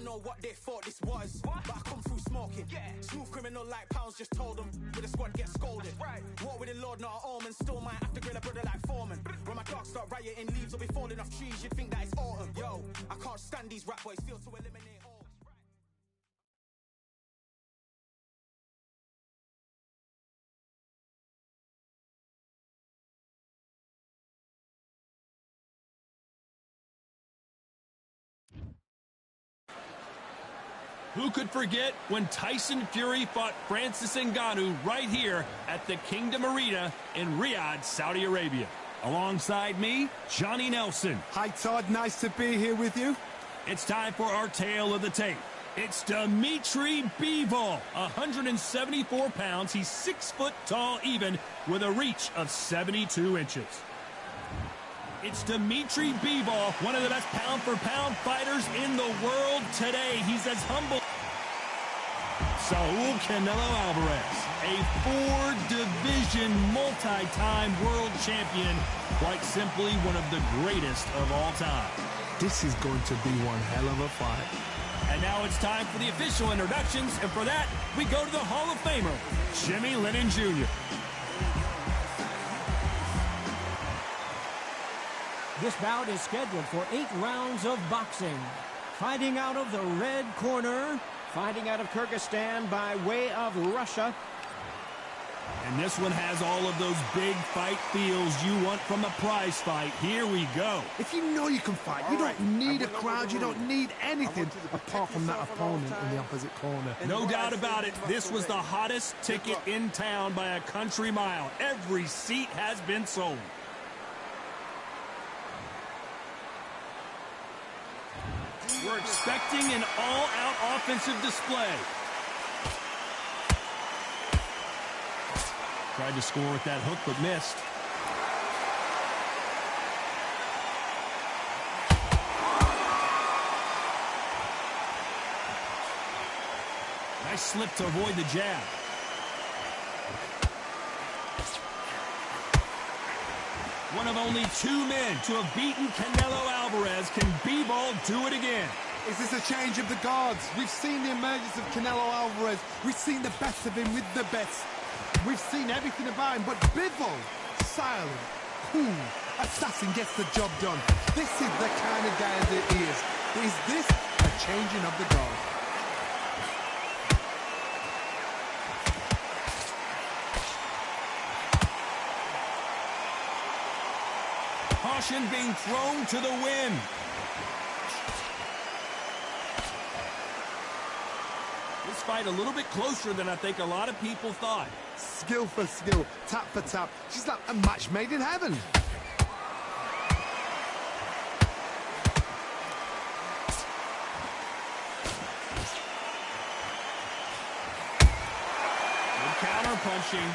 don't know what they thought this was, but I come through smoking. Smooth criminal like pounds, just told them with a squad get scolded. War with the Lord, not an omen. Still might have to grill a brother like Foreman. When my dogs start rioting, leaves will be falling off trees. You'd think that it's autumn. Yo, I can't stand these rap boys. Feel to eliminate all. Who could forget when Tyson Fury fought Francis Ngannou right here at the Kingdom Arena in Riyadh, Saudi Arabia? Alongside me, Johnny Nelson. Hi, Todd. Nice to be here with you. It's time for our tale of the tape. It's Dimitri Bivol, 174 pounds. He's 6 foot tall even, with a reach of 72 inches. It's Dimitri Bivol, one of the best pound-for-pound fighters in the world today. He's as humble. Saul Canelo Alvarez, a 4-division multi-time world champion, quite simply one of the greatest of all time. This is going to be one hell of a fight. And now it's time for the official introductions, and for that, we go to the Hall of Famer, Jimmy Lennon Jr. This bout is scheduled for 8 rounds of boxing. Fighting out of the red corner, fighting out of Kyrgyzstan by way of Russia. And this one has all of those big fight feels you want from a prize fight. Here we go. If you know you can fight, you don't need a crowd, you don't need anything apart from that opponent in the opposite corner. No doubt about it, this was the hottest ticket in town by a country mile. Every seat has been sold. We're expecting an all-out offensive display. Tried to score with that hook, but missed. Nice slip to avoid the jab. One of only 2 men to have beaten Canelo Alvarez. Can Bivol do it again? Is this a change of the guards? We've seen the emergence of Canelo Alvarez. We've seen the best of him with the best. We've seen everything about him, but Bivol, silent, cool, assassin, gets the job done. This is the kind of guy that he is. Is this a changing of the guard? Caution being thrown to the wind. This fight a little bit closer than I think a lot of people thought. Skill for skill, tap for tap. She's like a match made in heaven. Good counter punching.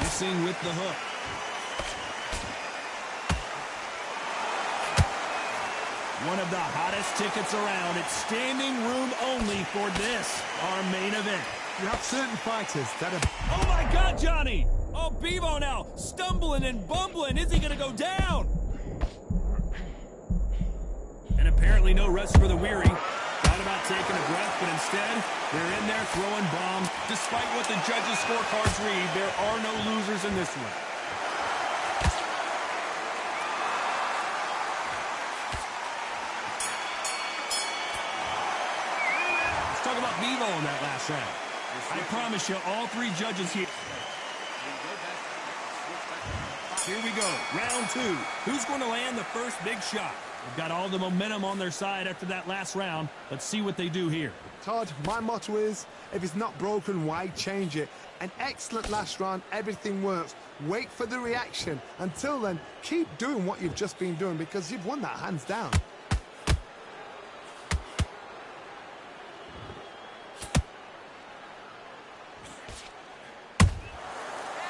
Missing with the hook. One of the hottest tickets around. It's standing room only for this, our main event. You have certain fighters that are... Oh, my God, Johnny! Oh, Bivol now, stumbling and bumbling. Is he going to go down? And apparently no rest for the weary. Thought about taking a breath, but instead, they're in there throwing bombs. Despite what the judges' scorecards read, there are no losers in this one. Talk about Bivol in that last round. I promise you, all 3 judges here. Here we go, round 2. Who's going to land the first big shot? They've got all the momentum on their side after that last round. Let's see what they do here. Todd, my motto is, if it's not broken, why change it? An excellent last round, everything works. Wait for the reaction. Until then, keep doing what you've just been doing because you've won that hands down.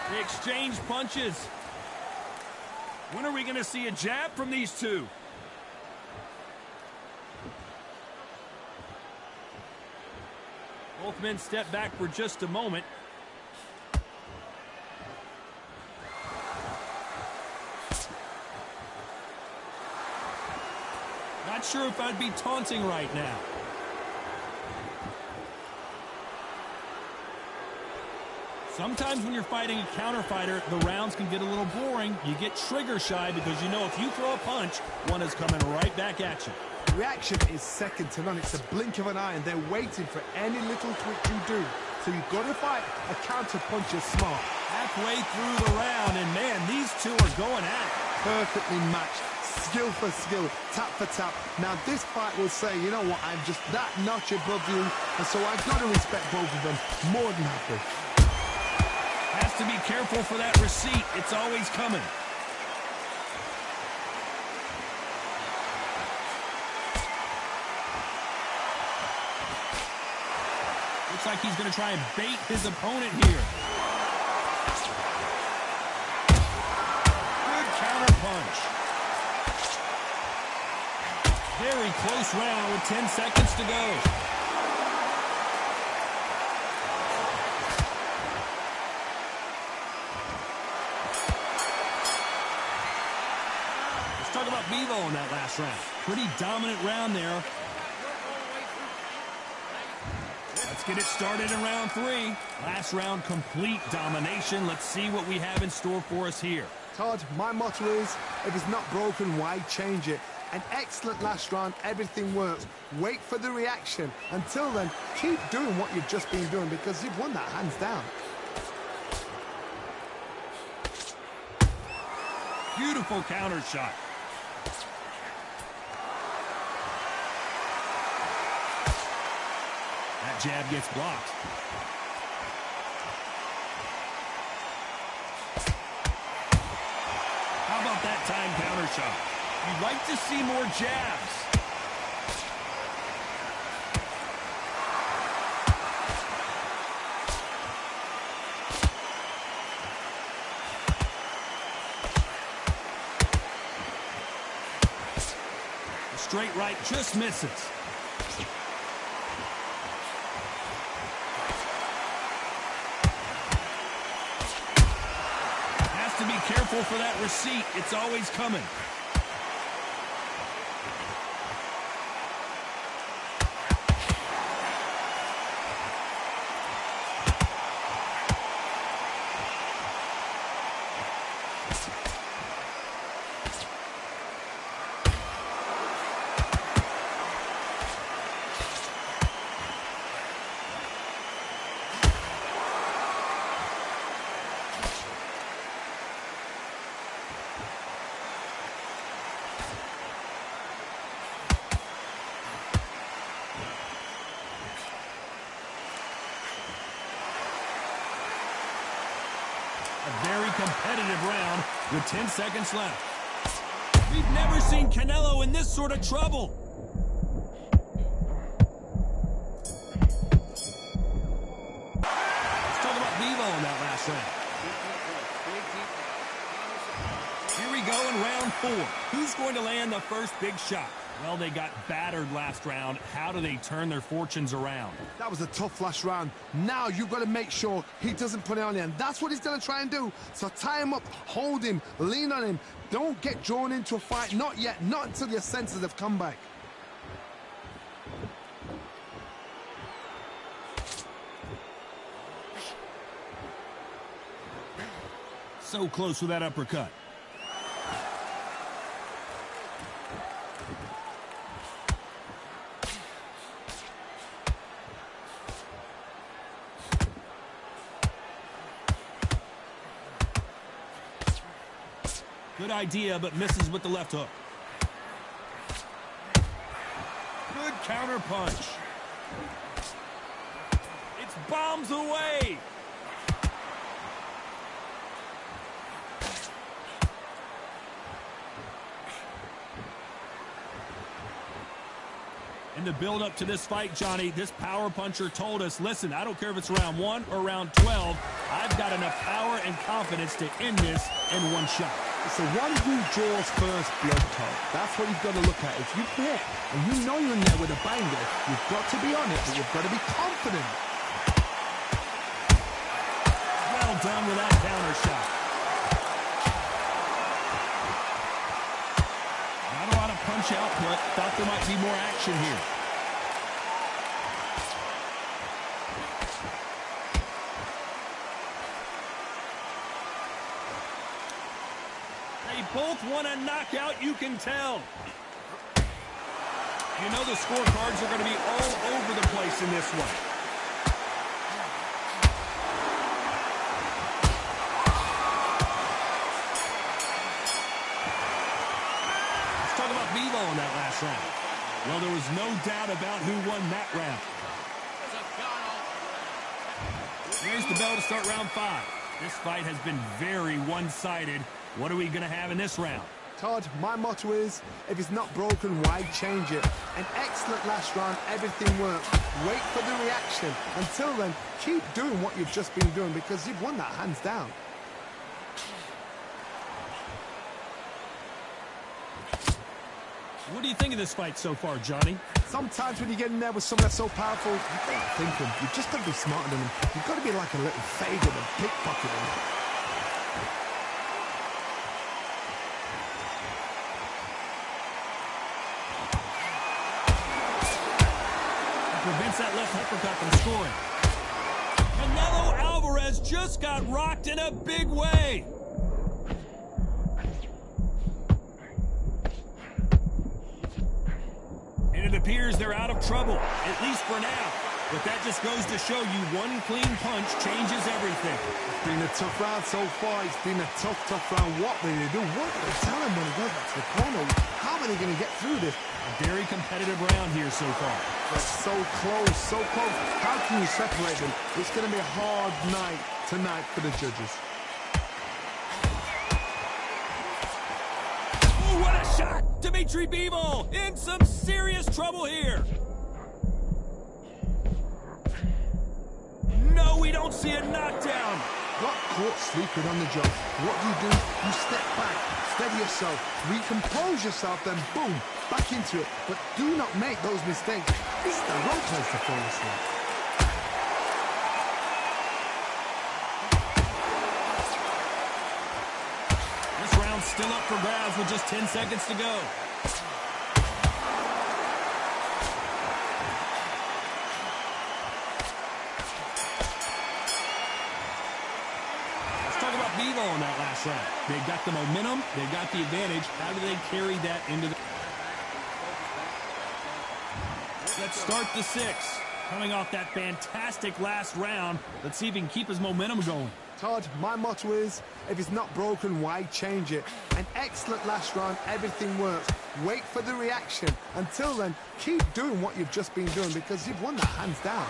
They exchange punches. When are we going to see a jab from these two? Both men step back for just a moment. Not sure if I'd be taunting right now. Sometimes when you're fighting a counter fighter, the rounds can get a little boring. You get trigger shy because you know if you throw a punch, one is coming right back at you. Reaction is second to none. It's a blink of an eye, and they're waiting for any little twitch you do. So you've got to fight a counter punch is smart. Halfway through the round, and man, these two are going at it. Perfectly matched, skill for skill, tap for tap. Now this fight will say, you know what, I'm just that notch above you, and so I've got to respect both of them more than happy. Has to be careful for that receipt. It's always coming. Looks like he's going to try and bait his opponent here. Good counter punch. Very close round with 10 seconds to go. Let's talk about Vivo in that last round. Pretty dominant round there. Let's get it started in round 3. Last round, complete domination. Let's see what we have in store for us here. Todd, my motto is, if it's not broken, why change it? An excellent last round, everything works. Wait for the reaction. Until then, keep doing what you've just been doing because you've won that hands down. Beautiful counter shot. That jab gets blocked. How about that time counter shot? You'd like to see more jabs. The straight right just misses. Has to be careful for that receipt. It's always coming. A very competitive round with 10 seconds left. We've never seen Canelo in this sort of trouble. Let's talk about Vivo in that last round. Here we go in round 4. Who's going to land the first big shot? Well, they got battered last round. How do they turn their fortunes around? That was a tough last round. Now you've got to make sure he doesn't put it on you, and that's what he's going to try and do. So tie him up, hold him, lean on him. Don't get drawn into a fight. Not yet. Not until your senses have come back. So close with that uppercut. Good idea, but misses with the left hook. Good counter punch. It's bombs away. In the build-up to this fight, Johnny, this power puncher told us, listen, I don't care if it's round 1 or round 12, I've got enough power and confidence to end this in one shot. So one who draws first blood, Todd. That's what you've got to look at. If you hit and you know you're in there with a banger, you've got to be on it, but you've got to be confident. Well done with that counter shot. Not a lot of punch output. Thought there might be more action here. both want a knockout, you can tell. You know the scorecards are going to be all over the place in this one. Let's talk about vivo in that last round. Well, there was no doubt about who won that round. Here's the bell to start round 5. This fight has been very one-sided. What are we going to have in this round? Todd, my motto is, if it's not broken, why change it? An excellent last round, everything worked. Wait for the reaction. Until then, keep doing what you've just been doing because you've won that hands down. What do you think of this fight so far, Johnny? Sometimes when you get in there with someone that's so powerful, you can't think him. You've just got to be smarter than him. You've got to be like a little faggot and pickpocket him. Prevents that left uppercut from scoring. Canelo Alvarez just got rocked in a big way. And it appears they're out of trouble, at least for now. But that just goes to show you one clean punch changes everything. It's been a tough round so far. It's been a tough round. What will they do? What will they tell him when he goes back to the corner? How are they going to get through this? A very competitive round here so far. That's so close, so close. How can you separate them? It's going to be a hard night tonight for the judges. Oh, what a shot! Dimitri Bivol in some serious trouble here. No, we don't see a knockdown. Got caught sleeping on the job. What do? You step back, steady yourself, recompose yourself, then boom, back into it. But do not make those mistakes. This is the wrong place to fall asleep. This round's still up for grabs with just 10 seconds to go. Vivo in that last round. They got the momentum, they got the advantage. How do they carry that into the... Let's start the 6. Coming off that fantastic last round, let's see if he can keep his momentum going. Todd, my motto is, if it's not broken, why change it? An excellent last round, everything works. Wait for the reaction. Until then, keep doing what you've just been doing because you've won that hands down.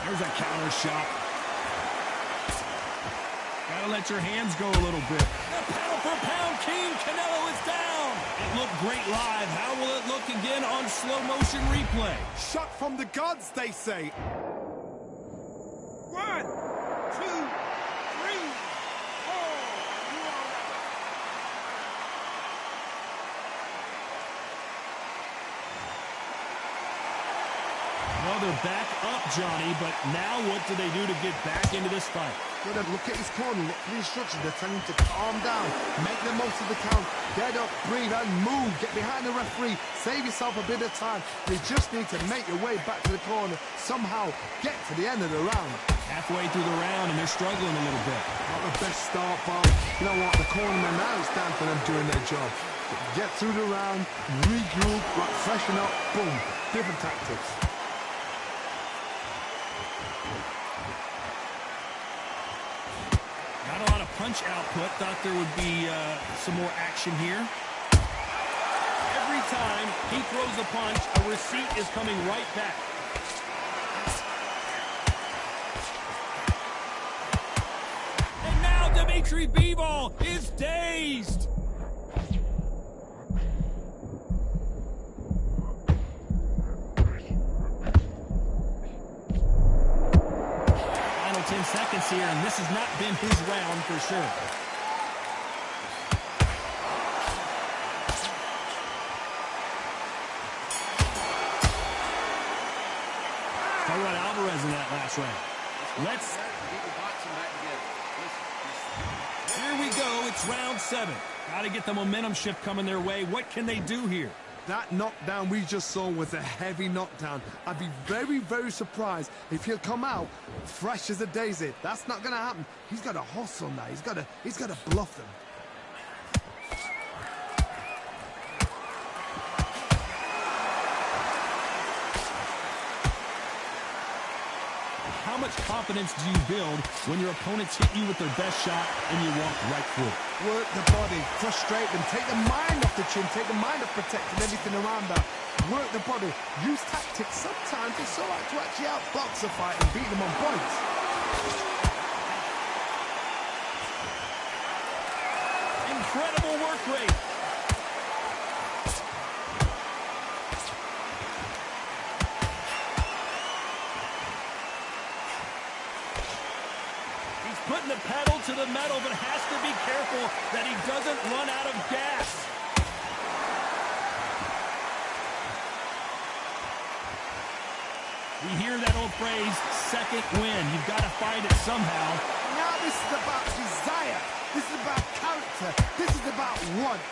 There's a counter shot. Gotta let your hands go a little bit. The pound-for-pound king, Canelo is down. It looked great live. How will it look again on slow-motion replay? Shot from the gods, they say. 1, 2, 3, 4. Well, they're back up, Johnny, but now what do they do to get back into this fight? Good, look at his corner, look at the instructions. They're telling him to calm down, make the most of the count, get up, breathe, and move. Get behind the referee, save yourself a bit of time. You just need to make your way back to the corner, somehow get to the end of the round. Halfway through the round, and they're struggling a little bit. Not the best start, Bob. You know what? The cornermen, now it's down to them doing their job. Get through the round, regroup, freshen up, boom. Different tactics. Not a lot of punch output. Thought there would be some more action here. Every time he throws a punch, a receipt is coming right back. And now Dimitri Bivol is dazed. Final 10 seconds here, and this has not been his round for sure. Talk about Alvarez in that last round. Here we go. It's round 7. Got to get the momentum shift coming their way. What can they do here? That knockdown we just saw was a heavy knockdown. I'd be very, very surprised if he'll come out fresh as a daisy. That's not going to happen. He's got to hustle now. He's got to bluff them. How much confidence do you build when your opponents hit you with their best shot and you walk right through it? Work the body, frustrate them, take the mind off the chin, take the mind off protecting everything around that. Work the body, use tactics. Sometimes it's all right to actually outbox a fight and beat them on points. Incredible work rate. Putting the pedal to the metal, but has to be careful that he doesn't run out of gas. We hear that old phrase, second win. You've got to find it somehow. Now this is about desire. This is about character. This is about want.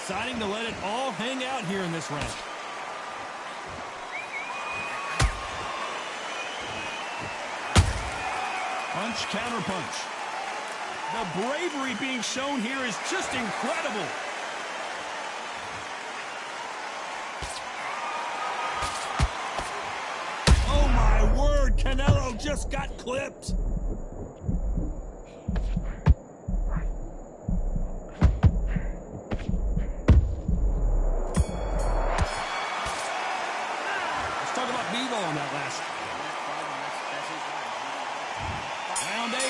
Deciding to let it all hang out here in this round. Punch, counter punch. The bravery being shown here is just incredible. Oh my word, Canelo just got clipped. Vivo on that last. Round 8,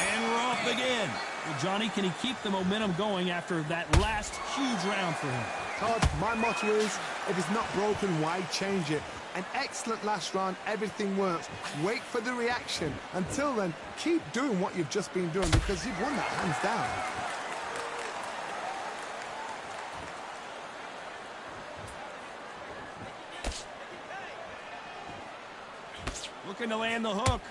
and we're off again. Well, Johnny, can he keep the momentum going after that last huge round for him? Todd, my motto is, if it's not broken, why change it? An excellent last round, everything works. Wait for the reaction. Until then, keep doing what you've just been doing because you've won that hands down. Looking to land the hook.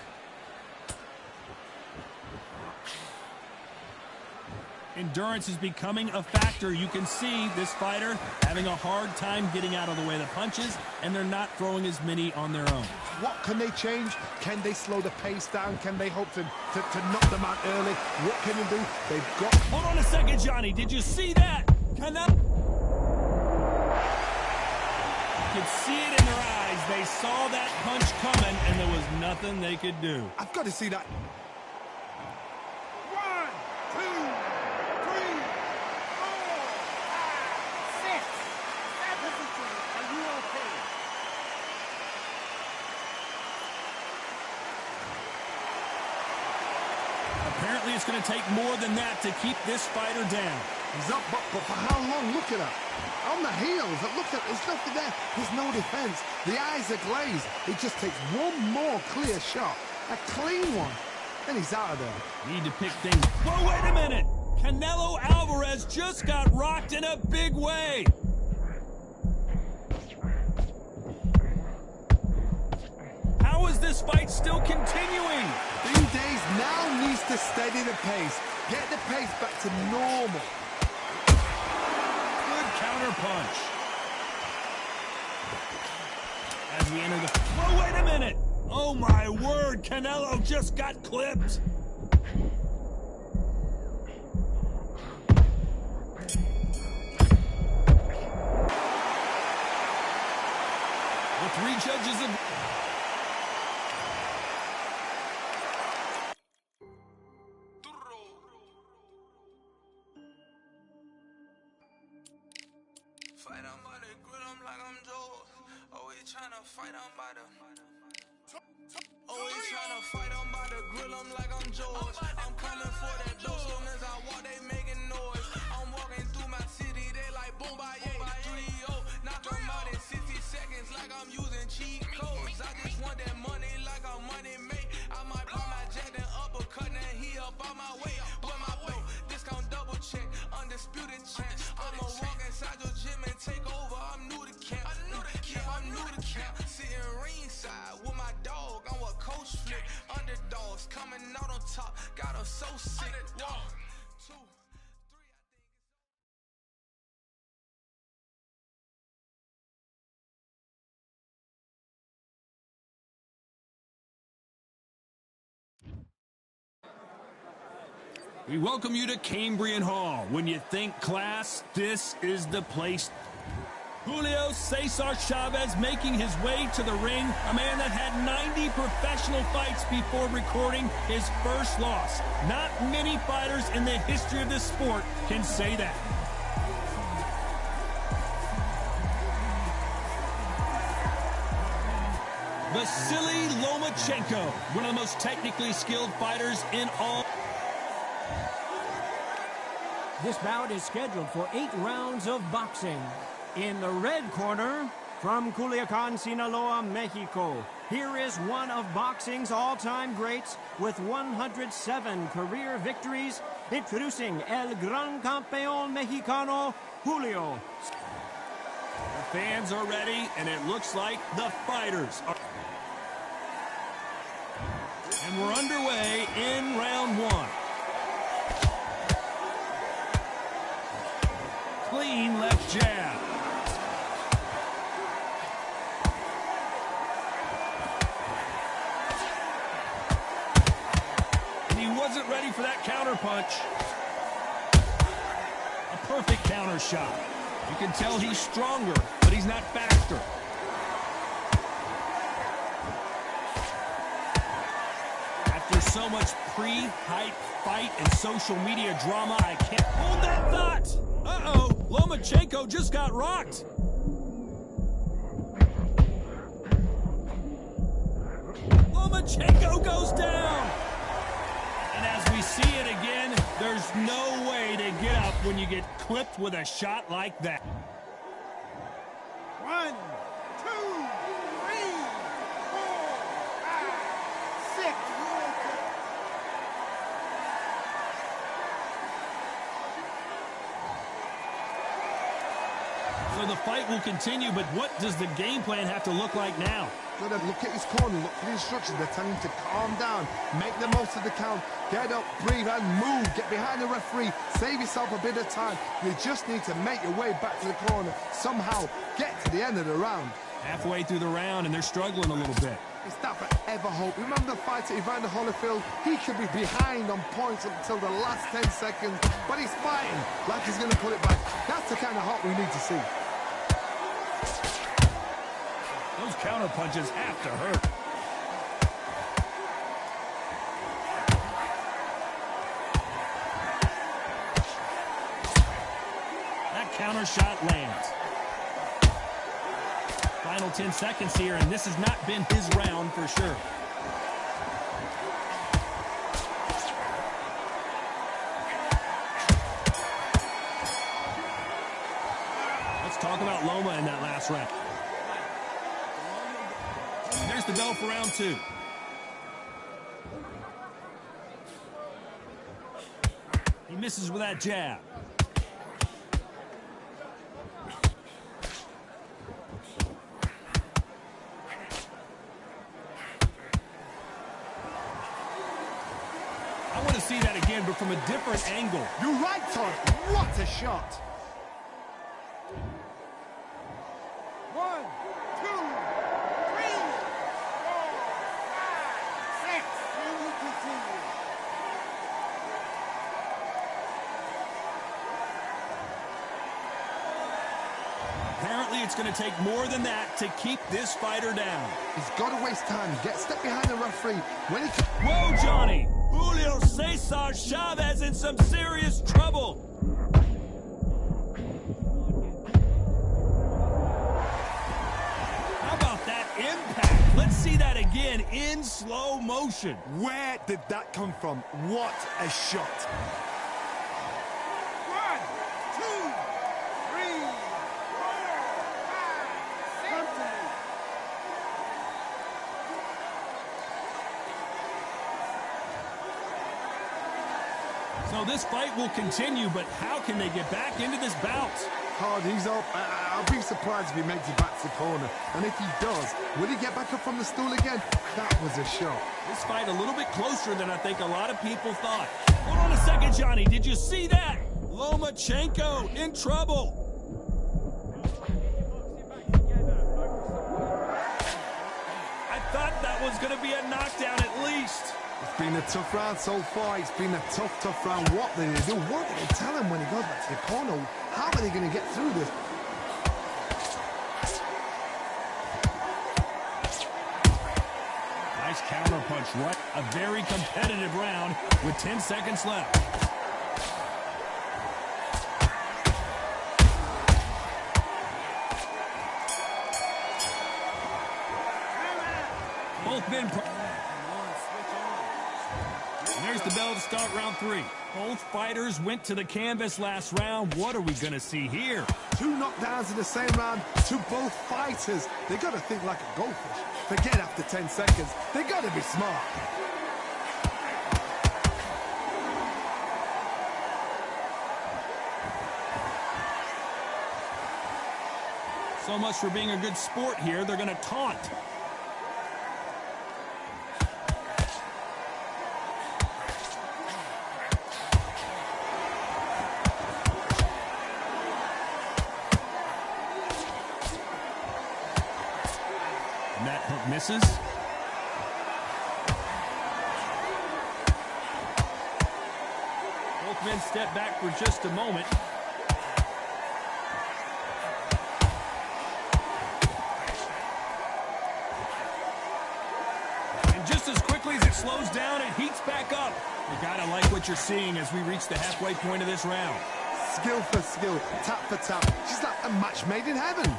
Endurance is becoming a factor. You can see this fighter having a hard time getting out of the way of the punches, and they're not throwing as many on their own. What can they change? Can they slow the pace down? Can they hope to knock them out early? What can they do? They've got... Hold on a second, Johnny. Did you see that? You could see it in their eyes. They saw that punch coming, and there was nothing they could do. I've got to see that. 1, 2, 3, 4, 5, 6, 7. Are you okay? Apparently, it's going to take more than that to keep this fighter down. He's up, but for how long? Look at that. On the heels, look at, there's nothing there. There's no defense. The eyes are glazed. It just takes one more clear shot. A clean one. Then he's out of there. Need to pick things. Whoa, wait a minute. Canelo Alvarez just got rocked in a big way. How is this fight still continuing? These days now needs to steady the pace. Get the pace back to normal. Counter punch. As we enter the... Whoa, wait a minute! Oh, my word! Canelo just got clipped! The 3 judges have... Fight on by the grill, I'm like I'm Joe. Always tryna fight on by the. Always tryna fight on by the grill, I'm like I'm Joe. I'm coming for that dough, soon as I walk, they making noise. I'm walking through my city, they like boom by 3-0. Knock them out in 60 seconds, like I'm using cheat codes. I just want that money, like I'm money made. I might buy my jet and uppercut, and he up on my way. Where my way? Discount double check, undisputed champ. I'ma walk inside your gym and take over. I'm new to camp. I'm new to camp. Sitting ringside with my dog on what coach flick. coming out on top. Got him so sick. 1, 2, 3. We welcome you to Cambrian Hall. When you think class, this is the place. Julio Cesar Chavez making his way to the ring, a man that had 90 professional fights before recording his first loss. Not many fighters in the history of this sport can say that. Vasily Lomachenko, one of the most technically skilled fighters in all. This bout is scheduled for 8 rounds of boxing. In the red corner, from Culiacan, Sinaloa, Mexico, here is one of boxing's all-time greats with 107 career victories, introducing El Gran Campeón Mexicano, Julio. The fans are ready, and it looks like the fighters are. And we're underway in round 1. Clean left jab. And he wasn't ready for that counter punch. A perfect counter shot. You can tell he's stronger, but he's not faster. After so much pre-hype fight and social media drama, I can't hold that thought. Uh-oh, Lomachenko just got rocked. Lomachenko goes down. And as we see it again, there's no way to get up when you get clipped with a shot like that. 1, 2, 3, 4, 5, 6. So the fight will continue, but what does the game plan have to look like now? Gotta look at his corner, look for the instructions. They're telling him to calm down, make the most of the count, get up, breathe, and move. Get behind the referee, save yourself a bit of time. You just need to make your way back to the corner, somehow get to the end of the round. Halfway through the round, and they're struggling a little bit. Is that forever hope? Remember the fight at Evander Holyfield? He could be behind on points until the last 10 seconds, but he's fighting like he's going to put it back. That's the kind of hope we need to see. Those counter punches have to hurt. That counter shot lands. Final 10 seconds here, and this has not been his round for sure. Let's talk about Loma in that last round. There's the bell for round 2. He misses with that jab. I want to see that again, but from a different angle. You're right, Todd. What a shot. 1, 2, 3, 4, 5, 6. We will continue. Apparently, it's going to take more than that to keep this fighter down. He's got to waste time. Get step behind the referee. When he... Whoa, Johnny! Julio Cesar Chavez in some serious trouble. How about that impact? Let's see that again in slow motion. Where did that come from? What a shot. 1, 2, 3, 4, 5, 6. So this fight will continue, but how can they get back into this bout? Hard, he's up. I'll be surprised if he makes it back to the corner. And if he does, will he get back up from the stool again? That was a shot. This fight a little bit closer than I think a lot of people thought. Hold on a second, Johnny. Did you see that? Lomachenko in trouble. I thought that was going to be a knockdown at least. It's been a tough round so far. It's been a tough round. What did they do? What did they tell him when he goes back to the corner? How are they going to get through this? Nice counter punch, right? A very competitive round with 10 seconds left. Both men. There's the bell to start round 3. Both fighters went to the canvas last round. What are we going to see here? 2 knockdowns in the same round to both fighters. They got to think like a goldfish. Forget after 10 seconds. They got to be smart. So much for being a good sport here. They're going to taunt. Misses. Both men step back for just a moment. And just as quickly as it slows down, it heats back up. You gotta like what you're seeing as we reach the halfway point of this round. Skill for skill, tap for tap. She's like a match made in heaven.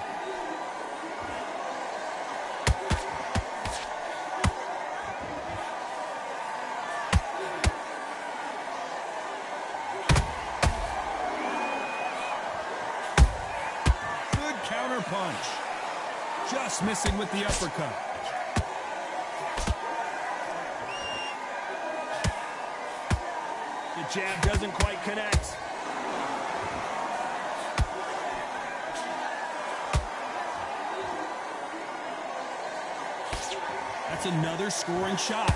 Punch. Just missing with the uppercut. The jab doesn't quite connect. That's another scoring shot.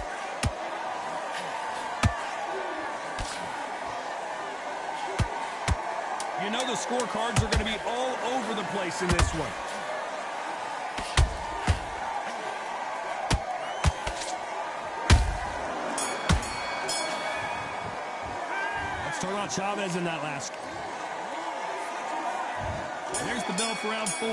You know the scorecards are going to be all over the place in this one. Let's talk about Chavez in that last. There's the bell for round 4.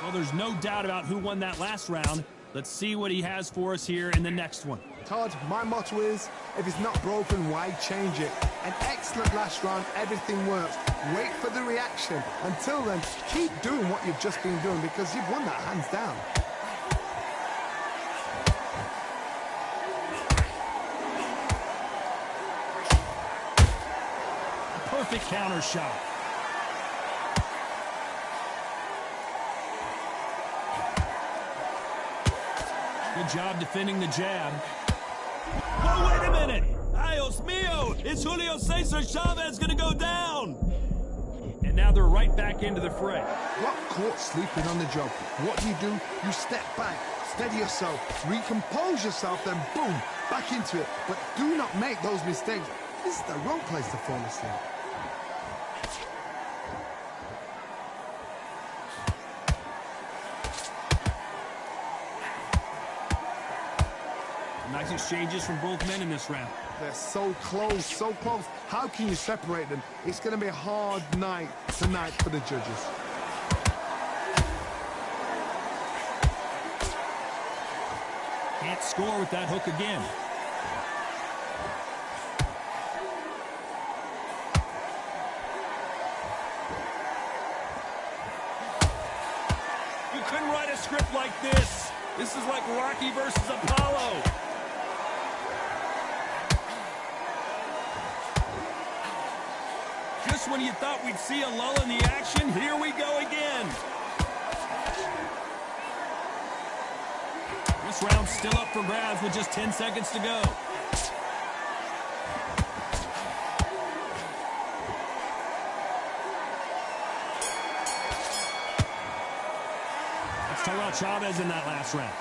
Well, there's no doubt about who won that last round. Let's see what he has for us here in the next one. Todd, my motto is, if it's not broken, why change it? An excellent last round, everything works. Wait for the reaction. Until then, keep doing what you've just been doing because you've won that hands down. A perfect counter shot. Good job defending the jab. Oh, wait a minute! Dios mío! Is Julio Cesar Chavez going to go down? And now they're right back into the fray. Got caught sleeping on the job. What do? You step back, steady yourself, recompose yourself, then boom, back into it. But do not make those mistakes. This is the wrong place to fall asleep. Nice exchanges from both men in this round. They're so close, so close. How can you separate them? It's going to be a hard night tonight for the judges. Can't score with that hook again. You couldn't write a script like this. This is like Rocky versus Apollo. Just when you thought we'd see a lull in the action, here we go again. This round's still up for grabs with just 10 seconds to go. Chavez in that last round.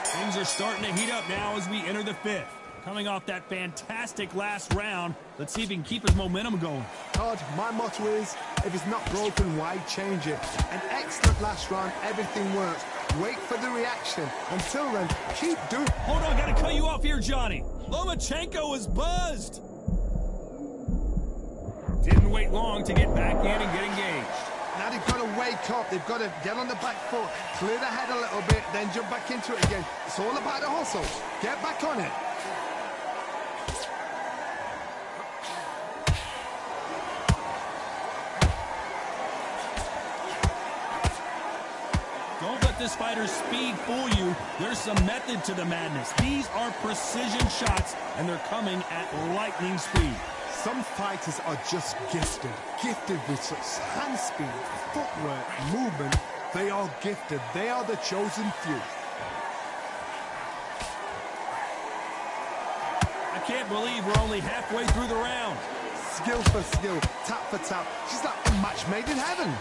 Things are starting to heat up now as we enter the fifth. Coming off that fantastic last round, let's see if he can keep his momentum going. Todd, my motto is, if it's not broken, why change it? An excellent last round, everything works. Wait for the reaction. Until then, keep doing... Hold on, gotta cut you off here, Johnny. Lomachenko is buzzed. Didn't wait long to get back in and get engaged. Now they've got to wake up. They've got to get on the back foot, clear the head a little bit, then jump back into it again. It's all about the hustle. Get back on it. Don't let this fighter's speed fool you. There's some method to the madness. These are precision shots, and they're coming at lightning speed. Some fighters are just gifted with such hand speed, footwork, movement. They are gifted. They are the chosen few. I can't believe we're only halfway through the round. Skill for skill, tap for tap. She's like a match made in heaven.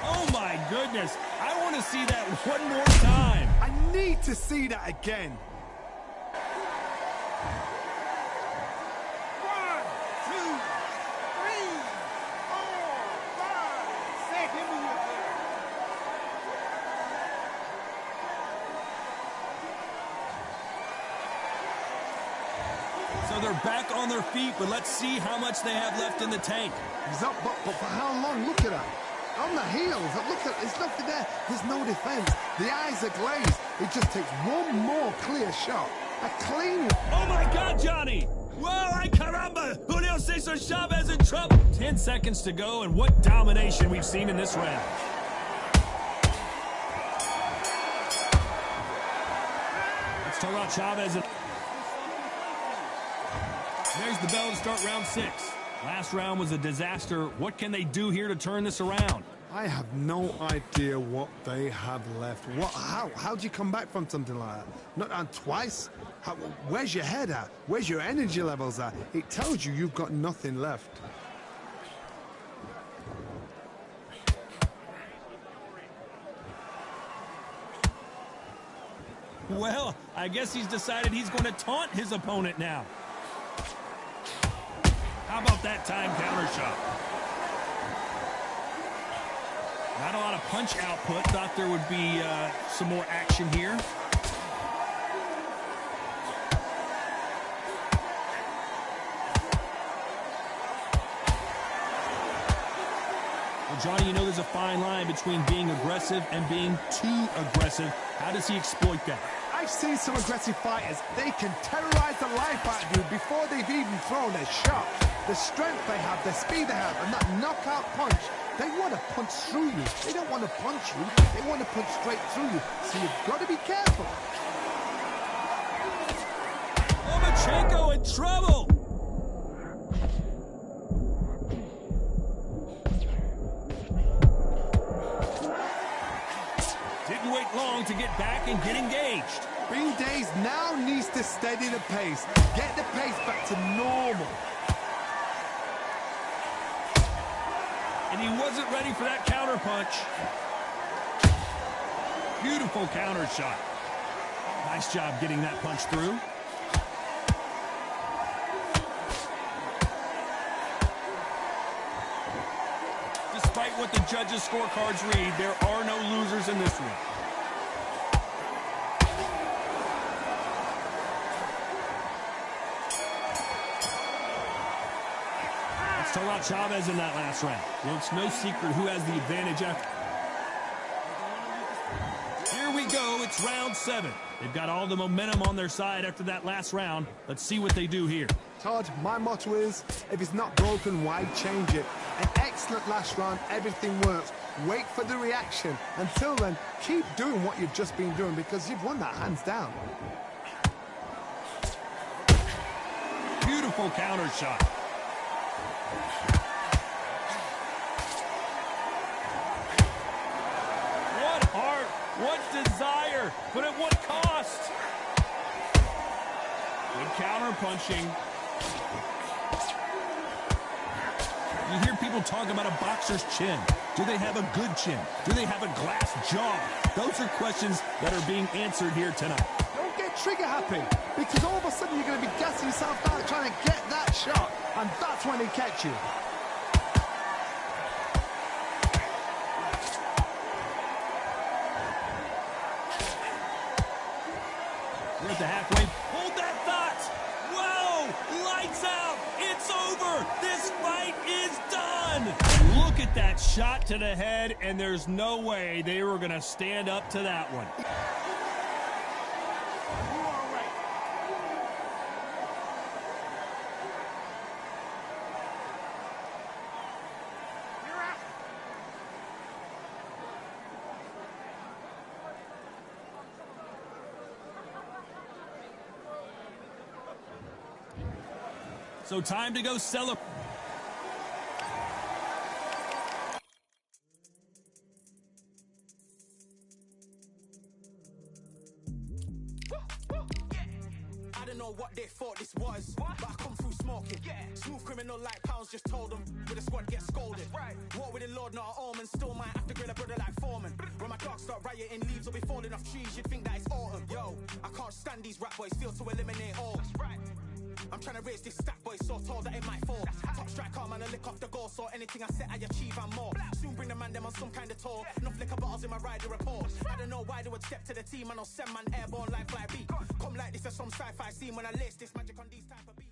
Oh my goodness. I want to see that one more time. I need to see that again. 1, 2, 3, 4, 5, 6. Give me your player. So they're back on their feet, but let's see how much they have left in the tank. He's up, but for how long? Look at that. On the heels. Look at, there's nothing there. There's no defense. The eyes are glazed. It just takes one more clear shot. A clean... Oh my God, Johnny! Whoa, ay caramba! Julio Cesar Chavez in trouble. 10 seconds to go, and what domination we've seen in this round. Let's talk about Chavez. There's the bell to start round 6. Last round was a disaster. What can they do here to turn this around? I have no idea what they have left. How do you come back from something like that? Not on twice? Where's your head at? Where's your energy levels at? It tells you you've got nothing left. Well, I guess he's decided he's going to taunt his opponent now. How about that time counter shot? Not a lot of punch output. Thought there would be some more action here. Well, Johnny, you know there's a fine line between being aggressive and being too aggressive. How does he exploit that? I've seen some aggressive fighters. They can terrorize the life out of you before they've even thrown a shot. The strength they have, the speed they have, and that knockout punch, they want to punch through you. They don't want to punch you. They want to punch straight through you. So you've got to be careful. Lomachenko in trouble. Didn't wait long to get back and get engaged. Bean Days now needs to steady the pace. Get the pace back to normal. And he wasn't ready for that counter punch. Beautiful counter shot. Nice job getting that punch through. Despite what the judges' scorecards read, there are no losers in this one. Let's talk about Chavez in that last round. Well, it's no secret who has the advantage after. Here we go. It's round 7. They've got all the momentum on their side after that last round. Let's see what they do here. Todd, my motto is, if it's not broken, why change it? An excellent last round, everything works. Wait for the reaction. Until then, keep doing what you've just been doing because you've won that hands down. Beautiful counter shot. What heart, what desire, but at what cost? Good counter punching. You hear people talk about a boxer's chin. Do they have a good chin? Do they have a glass jaw? Those are questions that are being answered here tonight. Don't get trigger happy, because all of a sudden you're going to be gassing yourself out trying to get that shot, and that's when they catch you. We're at the halfway. Hold that thought. Whoa! Lights out. It's over. This fight is done. Look at that shot to the head, and there's no way they were going to stand up to that one. So time to go celebrate. I don't know what they thought this was, but I come through smoking. Smooth criminal like pounds, just told them with a squad get scolded. War with the Lord, not an almond. Still might have to grill a brother like Foreman. When my dogs start rioting, leaves will be falling off trees. You'd think that it's autumn. Yo, I can't stand these rap boys, feel to eliminate all. I'm trying to raise this stack, boy, so tall that it might fall. Top striker, man, I lick off the goal, so anything I set, I achieve and more. Soon bring the man them on some kind of tour. Enough liquor bottles in my rider report. I don't know why they would step to the team, and I'll send man airborne like fly beat. Come like this as some sci-fi scene when I lace this magic on these type of beats.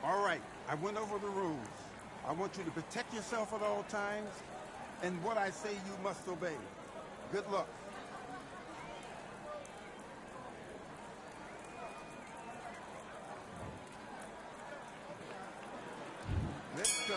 All right, I went over the rules. I want you to protect yourself at all times, and what I say you must obey. Good luck. Let's go.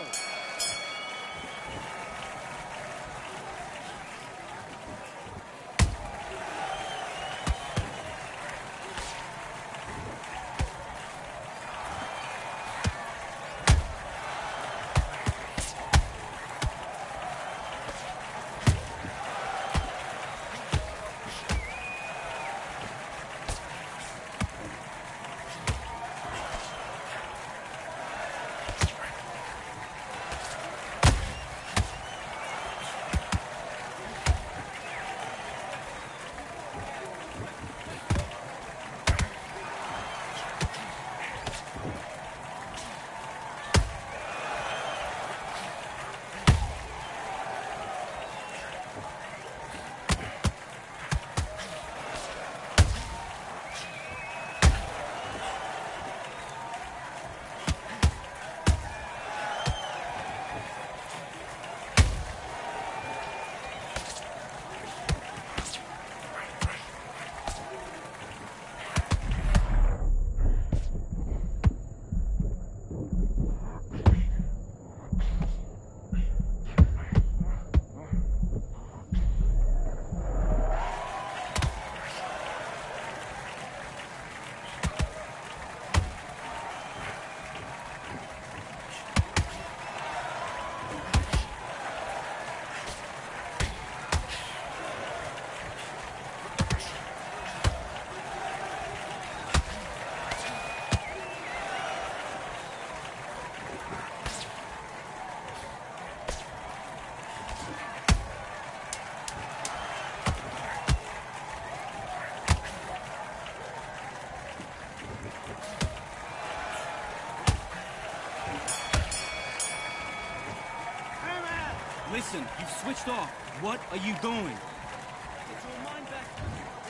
Listen, you've switched off. What are you doing? Get your mind back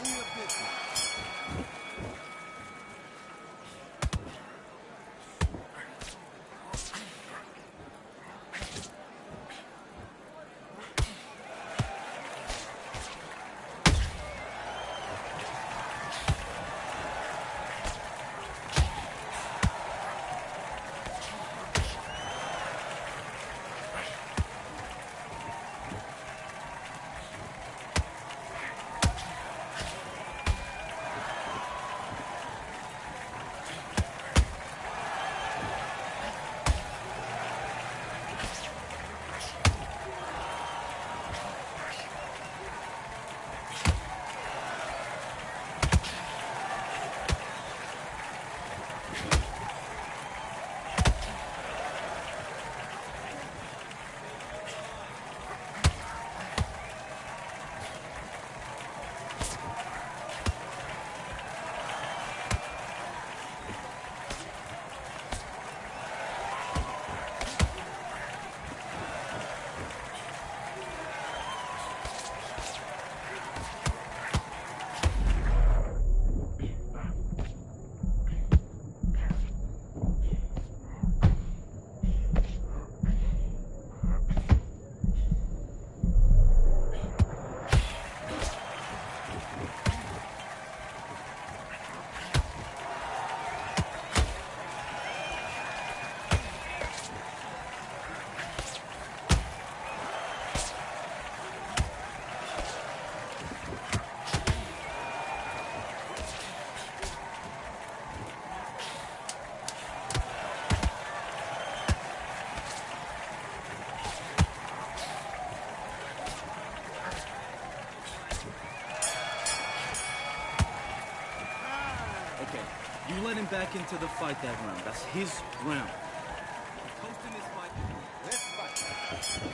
in your business. Okay, you let him back into the fight that round. That's his round. Hosting this fight. Let's fight.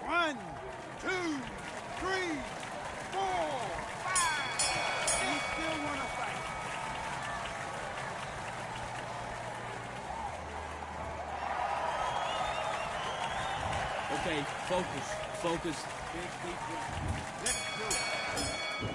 One, two, three, four, five. You still want to fight? Okay, focus. Big breath. Let's do it.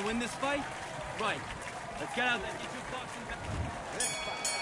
Win this fight? Right. Let's get out there. Get your boxing back. Let's fight.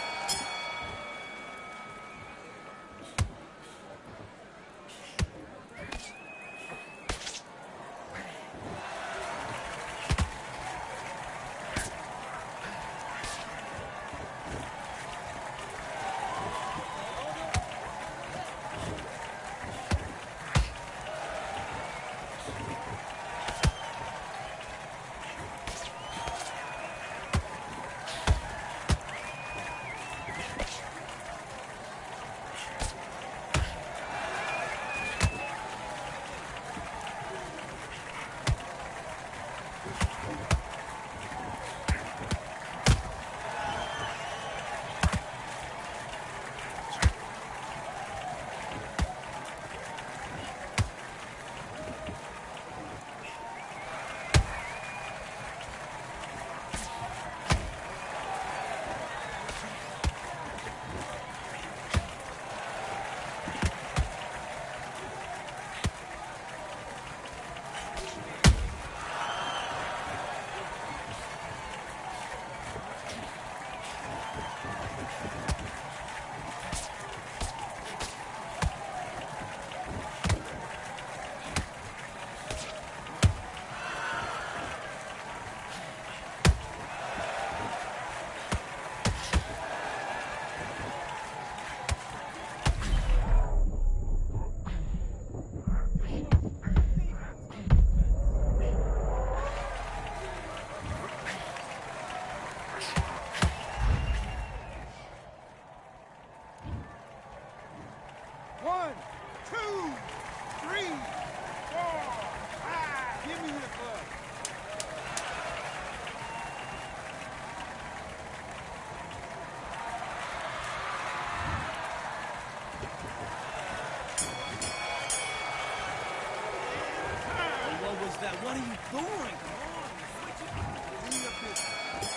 doing? Come on, switch it. Do your business.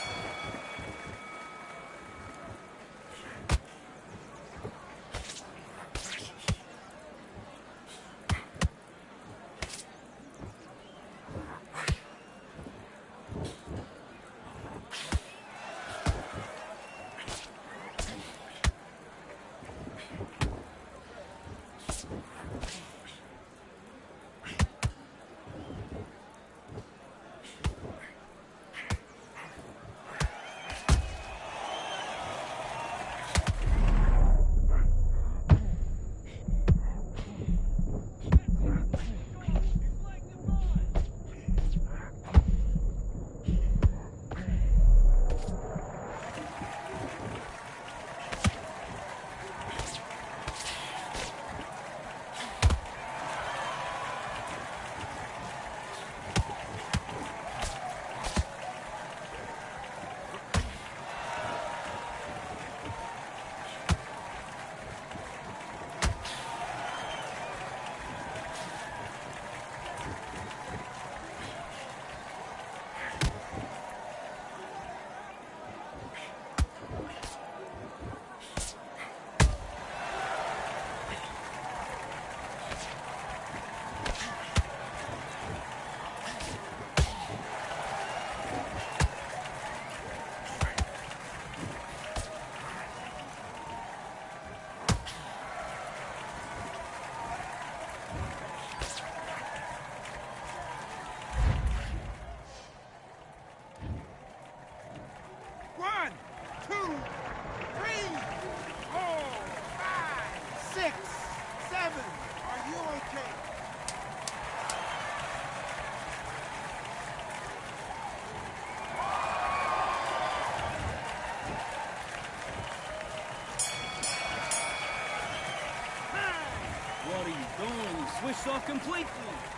One, two, three, 4, 5, 6, 7. Are you okay? What are you doing? You switched off completely.